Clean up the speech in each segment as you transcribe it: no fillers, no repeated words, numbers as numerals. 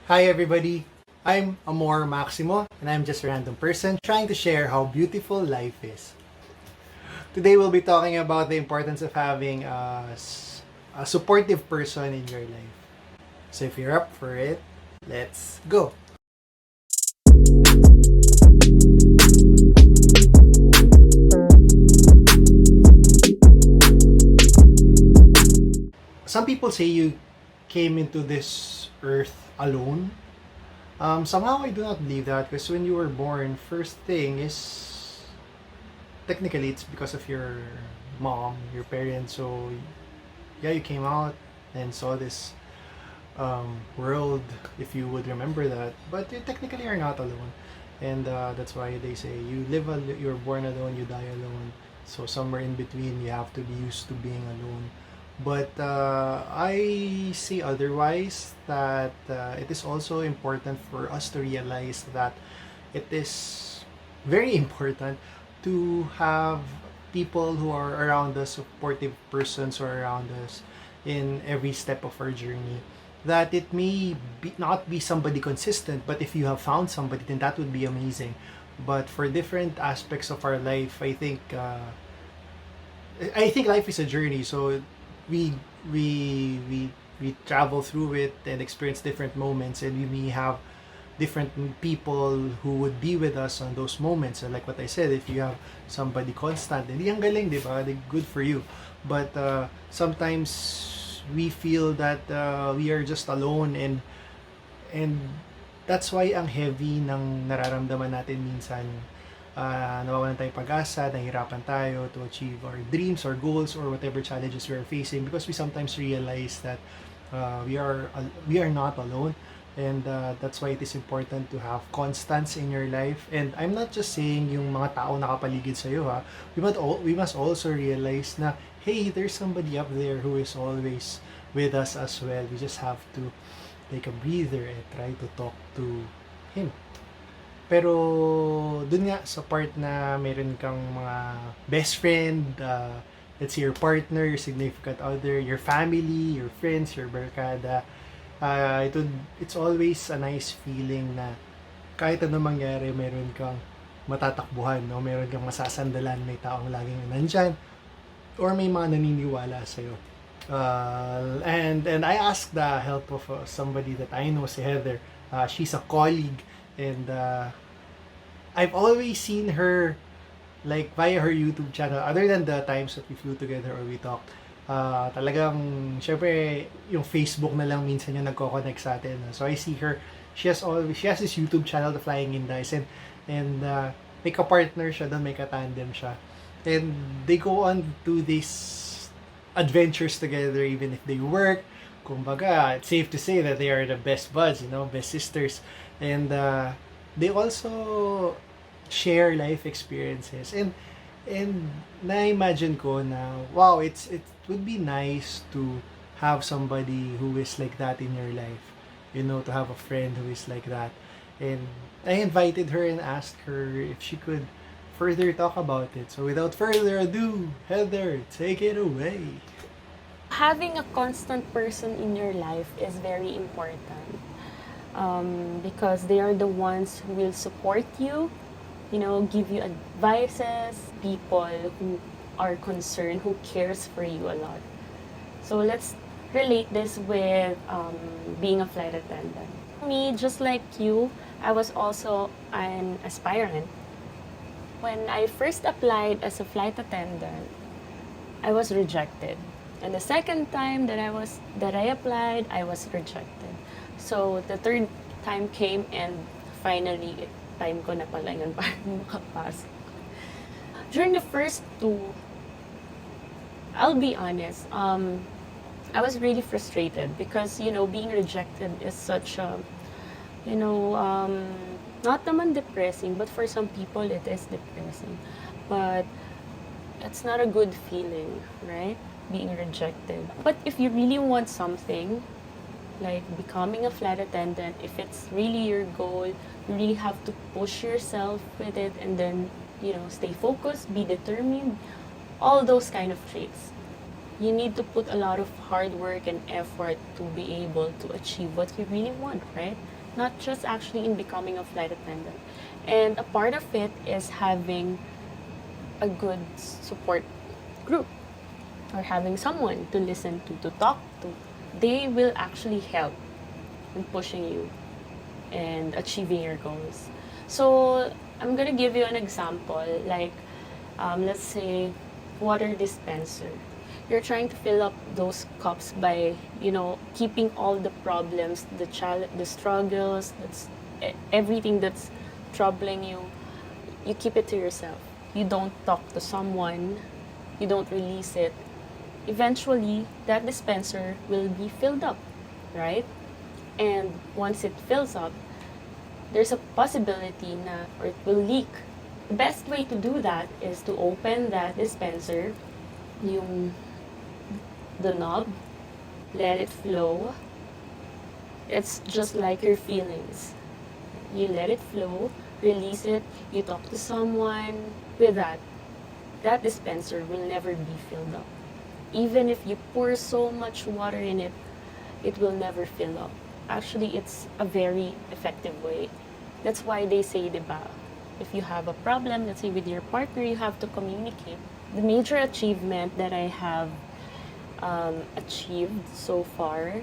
Hi everybody, I'm Amor Maximo and I'm just a random person trying to share how beautiful life is. Today we'll be talking about the importance of having a supportive person in your life. So if you're up for it, let's go! Some people say you came into this earth alone. Somehow I do not believe that because when you were born, first thing is technically it's because of your mom, your parents. So yeah, you came out and saw this world, if you would remember that. But you technically are not alone, and that's why they say you're born alone, you die alone. So somewhere in between, you have to be used to being alone. But I see otherwise that it is also important for us to realize that it is very important to have people who are around us, supportive persons who are around us in every step of our journey. That it may not be somebody consistent, but if you have found somebody, then that would be amazing. But for different aspects of our life, I think life is a journey. So we we we we travel through it and experience different moments, and we may have different people who would be with us on those moments. And like what I said, if you have somebody constant, hindi ang galing, di ba? Good for you. But sometimes we feel that we are just alone, and that's why ang heavy ng nararamdaman natin minsan. Nawawalan tayong pag-asa, nahihirapan tayo to achieve our dreams or goals or whatever challenges we are facing, because we sometimes realize that we are not alone. And that's why it is important to have constants in your life. And I'm not just saying yung mga tao nakapaligid sa iyo, ha. We must also realize na, hey, there's somebody up there who is always with us as well. We just have to take a breather and try to talk to him. Pero dun nga sa part na meron kang mga best friend, let's say your partner, your significant other, your family, your friends, your barkada, it's always a nice feeling na kahit ano mangyari, meron kang matatakbuhan, no? Meron kang masasandalan, may taong laging nandyan, or may mga naniniwala sa'yo. And I asked the help of somebody that I know, si Heather. She's a colleague, and I've always seen her like via her YouTube channel, other than the times that we flew together or we talked. Talagang syempre yung Facebook na lang minsan yung nagko-connect sa atin. So I see her, she has this YouTube channel, The Flying in Dice, and may ka-partner siya doon, may ka-tandem siya. And they go on to these adventures together even if they work. Kumbaga, it's safe to say that they are the best buds, best sisters. And they also share life experiences, and na-imagine ko na wow, it would be nice to have somebody who is like that in your life, to have a friend who is like that. And I invited her and asked her if she could further talk about it. So without further ado, Heather, take it away. Having a constant person in your life is very important, because they are the ones who will support you, give you advices, people who are concerned, who cares for you a lot. So let's relate this with being a flight attendant. Me, just like you, I was also an aspirant. When I first applied as a flight attendant, I was rejected. And the second time that I applied, I was rejected. So the third time came, and finally, time ko na pala yun para makapasok. During the first two, I'll be honest, I was really frustrated because, being rejected is such a, not naman depressing, but for some people it is depressing. But it's not a good feeling, right? Being rejected. But if you really want something, like becoming a flight attendant, if it's really your goal, you really have to push yourself with it, and then, stay focused, be determined, all those kind of traits. You need to put a lot of hard work and effort to be able to achieve what you really want, right? not just actually in becoming a flight attendant. And a part of it is having a good support group or having someone to listen to talk to. They will actually help in pushing you and achieving your goals. So I'm gonna give you an example, like let's say water dispenser. You're trying to fill up those cups by, keeping all the problems, the struggles, everything that's troubling you. You keep it to yourself. You don't talk to someone. You don't release it. Eventually, that dispenser will be filled up, right? And once it fills up, there's a possibility or it will leak. The best way to do that is to open that dispenser, yung the knob, let it flow. It's just like your feelings. You let it flow, release it, you talk to someone. With that dispenser will never be filled up. Even if you pour so much water in it, it will never fill up. Actually, it's a very effective way. That's why they say, diba, if you have a problem, let's say with your partner, you have to communicate. The major achievement that I have achieved so far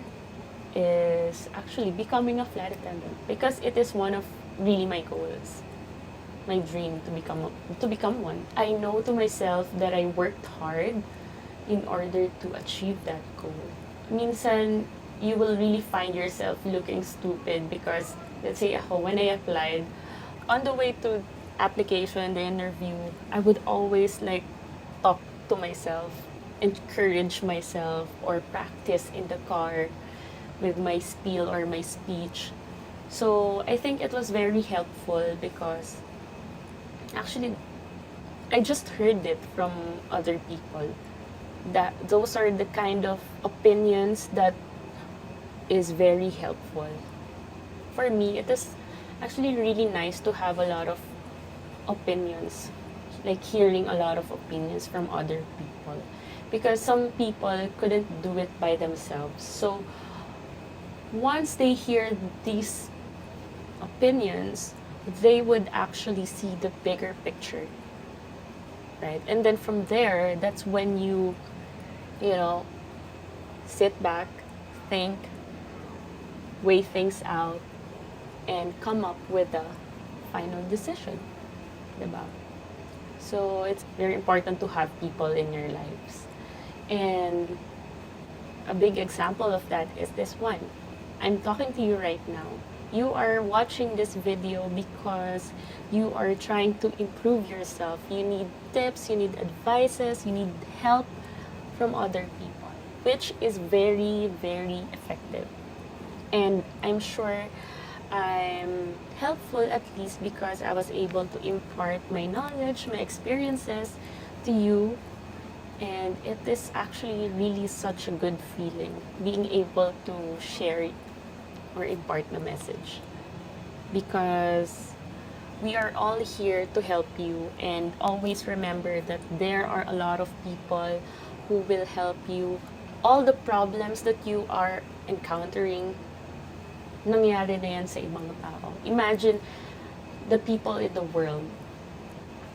is actually becoming a flight attendant, because it is one of really my goals, my dream to become one. I know to myself that I worked hard in order to achieve that goal. Minsan, you will really find yourself looking stupid because, let's say ako, when I applied, on the way to application, the interview, I would always talk to myself, encourage myself, or practice in the car with my spiel or my speech. So I think it was very helpful because actually I just heard it from other people, that those are the kind of opinions that is very helpful. For me, it is actually really nice to have a lot of opinions, like hearing a lot of opinions from other people, because some people couldn't do it by themselves. So once they hear these opinions, they would actually see the bigger picture, right? And then from there, that's when you sit back, think, weigh things out, and come up with a final decision, diba? So it's very important to have people in your lives. And a big example of that is this one. I'm talking to you right now. You are watching this video because you are trying to improve yourself. You need tips, you need advices, you need help from other people, which is very, very effective. And I'm sure I'm helpful, at least because I was able to impart my knowledge, my experiences to you. And it is actually really such a good feeling being able to share or impart the message, because we are all here to help you. And always remember that there are a lot of people who will help you. All the problems that you are encountering, nangyari na yan sa ibang tao. Imagine the people in the world,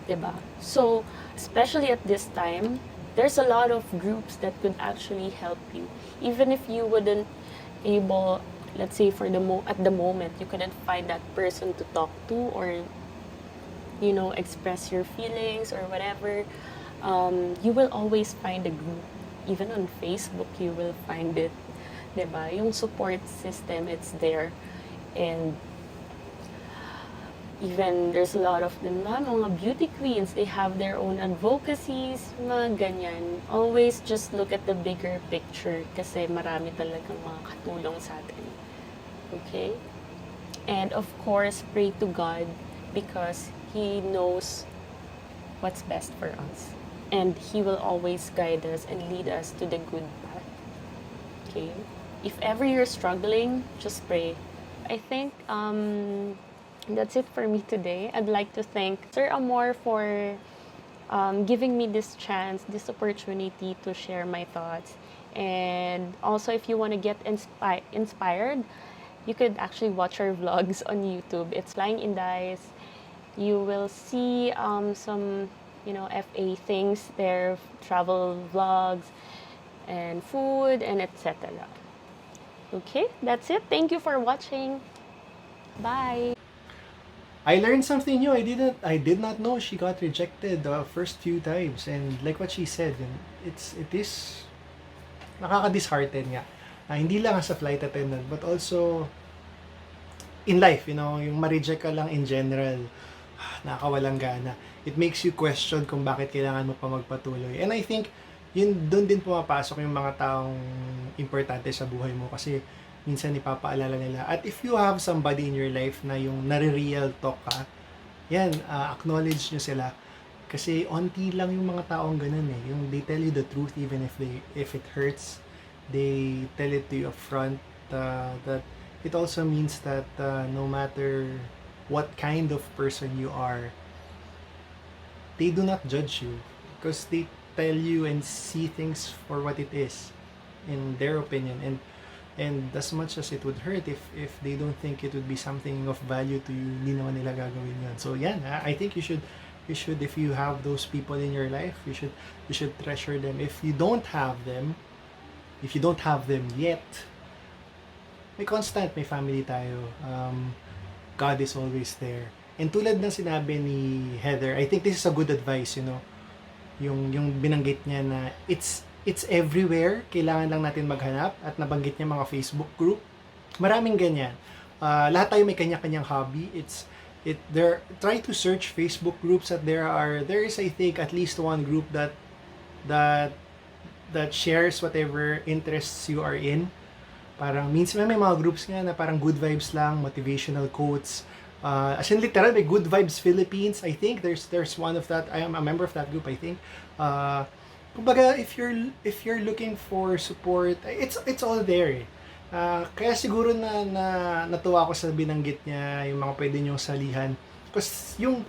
diba? So, especially at this time, there's a lot of groups that could actually help you. Even if you wouldn't able, let's say at the moment, you couldn't find that person to talk to or, express your feelings or whatever, you will always find a group. Even on Facebook, you will find it. Diba? Yung support system, it's there. And even there's a lot of them na, mga beauty queens, they have their own advocacies, mga ganyan. Always just look at the bigger picture kasi marami talagang mga katulong sa atin. Okay? And of course, pray to God because He knows what's best for us. And He will always guide us and lead us to the good path. Okay? If ever you're struggling, just pray. I think that's it for me today. I'd like to thank Sir Amor for giving me this chance, this opportunity to share my thoughts. And also, if you want to get inspired you could actually watch our vlogs on YouTube. It's Flying in Dice. You will see some, FA things there, travel vlogs, and food, and etc. Okay, that's it. Thank you for watching. Bye. I learned something new. I did not know she got rejected the first few times, and like what she said, it is nakaka-dishearten nga. Hindi lang sa flight attendant, but also in life, yung ma-reject ka lang in general, nakakawalang gana. It makes you question kung bakit kailangan mo pa magpatuloy. And I think, doon din pumapasok yung mga taong importante sa buhay mo kasi minsan ipapaalala nila. At if you have somebody in your life na yung nare-real talk ka, yan, acknowledge nyo sila. Kasi onti lang yung mga taong ganun eh. Yung they tell you the truth even if it hurts. They tell it to you upfront that it also means that no matter what kind of person you are, they do not judge you because they tell you and see things for what it is in their opinion, and as much as it would hurt if they don't think it would be something of value to you, hindi naman nila gagawin yun. So yan, I think you should, if you have those people in your life, you should treasure them. If you don't have them yet, may constant, may family tayo. God is always there. And tulad ng sinabi ni Heather, I think this is a good advice, yung binanggit niya na it's everywhere, kailangan lang natin maghanap, at nabanggit niya mga Facebook group. Maraming ganyan. Lahat tayo may kanya-kanyang hobby. Try to search Facebook groups that there is, I think, at least one group that shares whatever interests you are in. Parang minsan may mga groups nga na parang good vibes lang, motivational quotes. As in literal, may Good Vibes Philippines. I think there's one of that. I am a member of that group, I think. Kumbaga, if you're looking for support, it's all there eh. Kaya siguro na natuwa ako sa binanggit niya, yung mga pwede niyong salihan. Because yung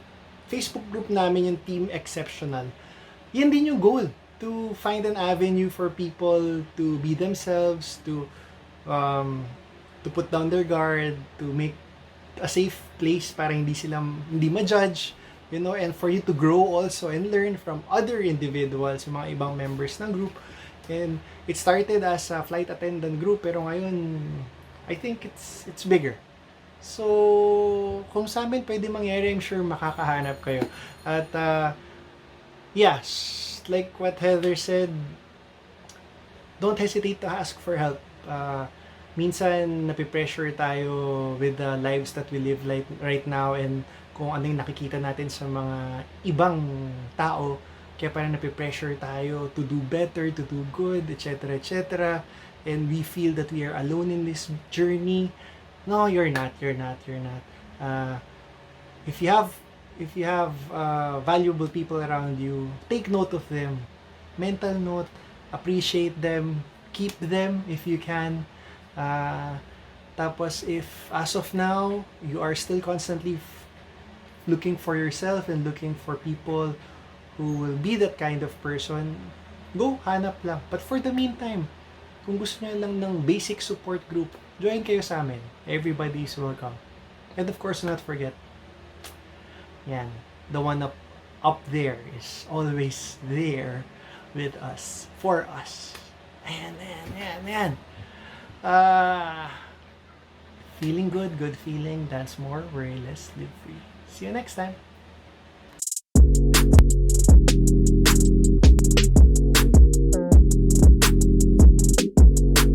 Facebook group namin, yung Team Exceptional, yan din yung goal. To find an avenue for people to be themselves, to put down their guard, to make a safe place para hindi ma-judge, and for you to grow also and learn from other individuals, yung mga ibang members ng group. And it started as a flight attendant group, pero ngayon I think it's bigger. So kung sa amin pwede mangyari, I'm sure makakahanap kayo. At yes, like what Heather said, don't hesitate to ask for help. Minsan napipressure tayo with the lives that we live right now, and kung ano yung nakikita natin sa mga ibang tao, kaya parang napipressure tayo to do better, to do good, etc., etc., and we feel that we are alone in this journey. No, you're not. If you have valuable people around you, take note of them. Mental note, appreciate them, keep them if you can. Tapos if as of now you are still constantly looking for yourself and looking for people who will be that kind of person, go, hanap lang. But for the meantime, kung gusto niyo lang ng basic support group, join kayo sa amin. Everybody is welcome. And of course, not forget, yan, the one up there is always there with us, for us. Man. Feeling good feeling, dance more, worry less, live free. See you next time.